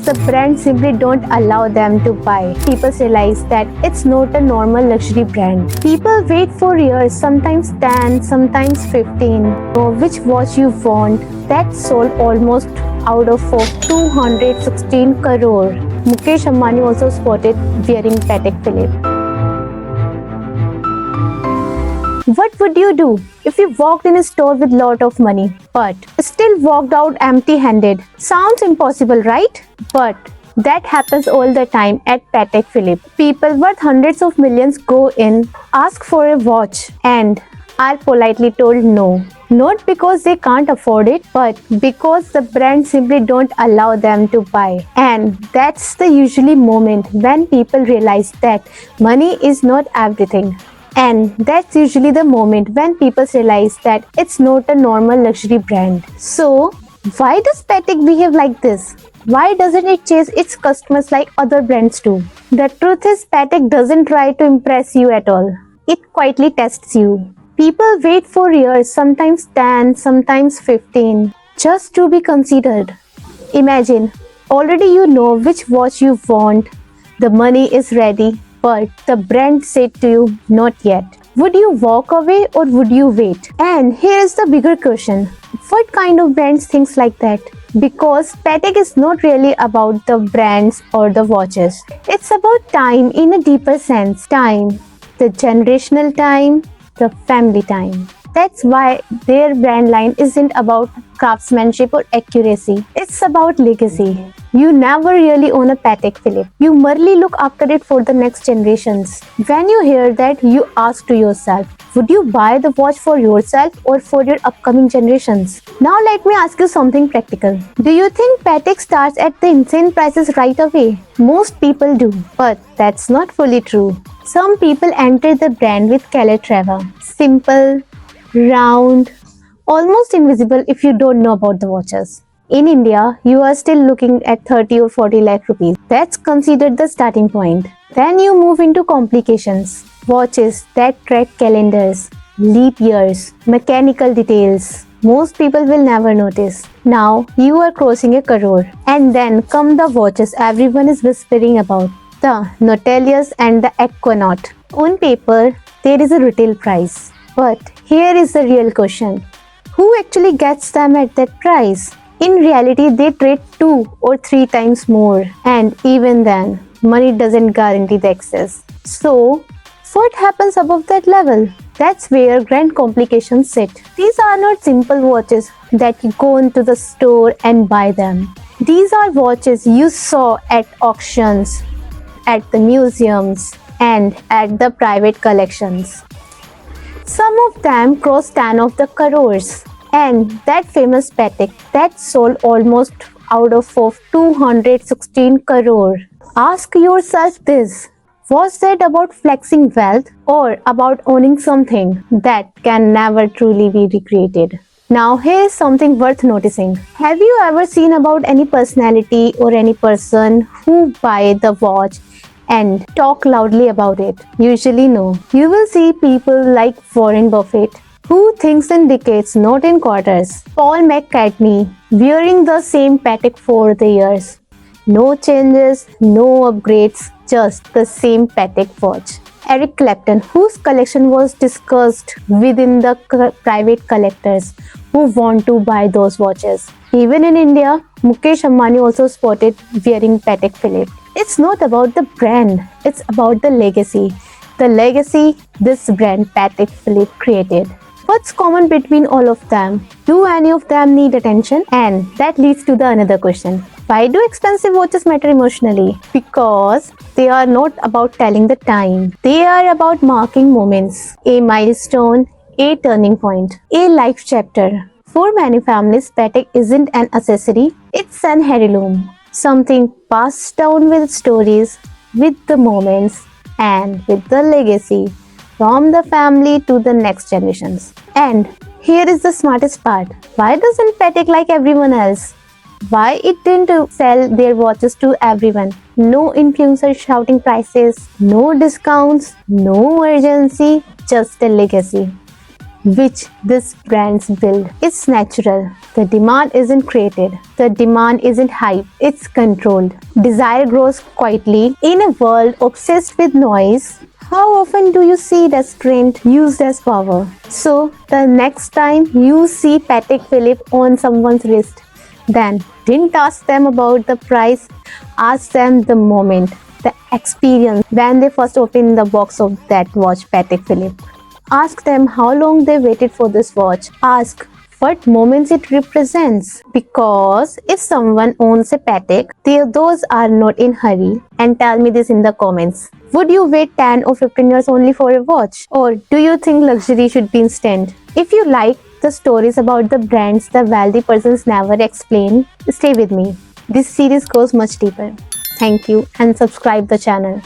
because the brands simply don't allow them to buy. People realize that it's not a normal luxury brand. People wait for years, sometimes 10, sometimes 15, for which watch you want. That sold almost out of 216 crore. Mukesh Ambani also spotted wearing Patek Philippe. What would you do if you walked in a store with lot of money but still walked out empty-handed? Sounds impossible, right? But that happens all the time at Patek Philippe. People worth hundreds of millions go in, ask for a watch and are politely told no. Not because they can't afford it, but because the brand simply don't allow them to buy. And that's the usually moment when people realize that money is not everything. And that's usually the moment when people realize that it's not a normal luxury brand. So, why does Patek behave like this? Why doesn't it chase its customers like other brands do? The truth is, Patek doesn't try to impress you at all. It quietly tests you. People wait for years, sometimes 10, sometimes 15, just to be considered. Imagine, already you know which watch you want, the money is ready, but the brand said to you, not yet. Would you walk away or would you wait? And here is the bigger question. What kind of brands thinks like that? Because Patek is not really about the brands or the watches. It's about time in a deeper sense. Time. The generational time. The family time. That's why their brand line isn't about craftsmanship or accuracy. It's about legacy. You never really own a Patek Philippe. You merely look after it for the next generations. When you hear that, you ask to yourself, would you buy the watch for yourself or for your upcoming generations? Now let me ask you something practical. Do you think Patek starts at the insane prices right away? Most people do, but that's not fully true. Some people enter the brand with Calatrava. Simple, round, almost invisible if you don't know about the watches. In India, you are still looking at 30 or 40 lakh rupees. That's considered the starting point. Then you move into complications. Watches that track calendars, leap years, mechanical details. Most people will never notice. Now you are crossing a crore. And then come the watches everyone is whispering about. The Nautilus and the Aquanaut. On paper, there is a retail price. But here is the real question. Who actually gets them at that price? In reality, they trade 2 or 3 times more. And even then, money doesn't guarantee the access. So, what happens above that level? That's where grand complications sit. These are not simple watches that you go into the store and buy them. These are watches you saw at auctions, at the museums, and at the private collections. Some of them cross 10 of the crores. And that famous Patek that sold almost out of 216 crore. Ask yourself this. Was that about flexing wealth or about owning something that can never truly be recreated? Now here is something worth noticing. Have you ever seen about any personality or any person who buy the watch and talk loudly about it? Usually no. You will see people like Warren Buffett, who thinks in decades, not in quarters. Paul McCartney, wearing the same Patek for the years. No changes, no upgrades, just the same Patek watch. Eric Clapton, whose collection was discussed within the private collectors who want to buy those watches. Even in India, Mukesh Ambani also spotted wearing Patek Philippe. It's not about the brand, it's about the legacy. The legacy this brand Patek Philippe created. What's common between all of them? Do any of them need attention? And that leads to the another question. Why do expensive watches matter emotionally? Because they are not about telling the time. They are about marking moments, a milestone, a turning point, a life chapter. For many families, Patek isn't an accessory, it's an heirloom. Something passed down with stories, with the moments, and with the legacy from the family to the next generations. And here is the smartest part. Why doesn't Patek like everyone else? Why it didn't sell their watches to everyone? No influencers shouting prices, no discounts, no urgency, just a legacy. which these brands build. It's natural. The demand isn't created. The demand isn't hype. It's controlled. Desire grows quietly. In a world obsessed with noise, how often do you see that strength used as power? So, the next time you see Patek Philippe on someone's wrist, then didn't ask them about the price, ask them the moment, the experience when they first opened the box of that watch, Patek Philippe. Ask them how long they waited for this watch. Ask what moments it represents. Because if someone owns a Patek, those are not in hurry. And tell me this in the comments. Would you wait 10 or 15 years only for a watch? Or do you think luxury should be instant? If you like the stories about the brands the wealthy persons never explain, stay with me. This series goes much deeper. Thank you and subscribe the channel.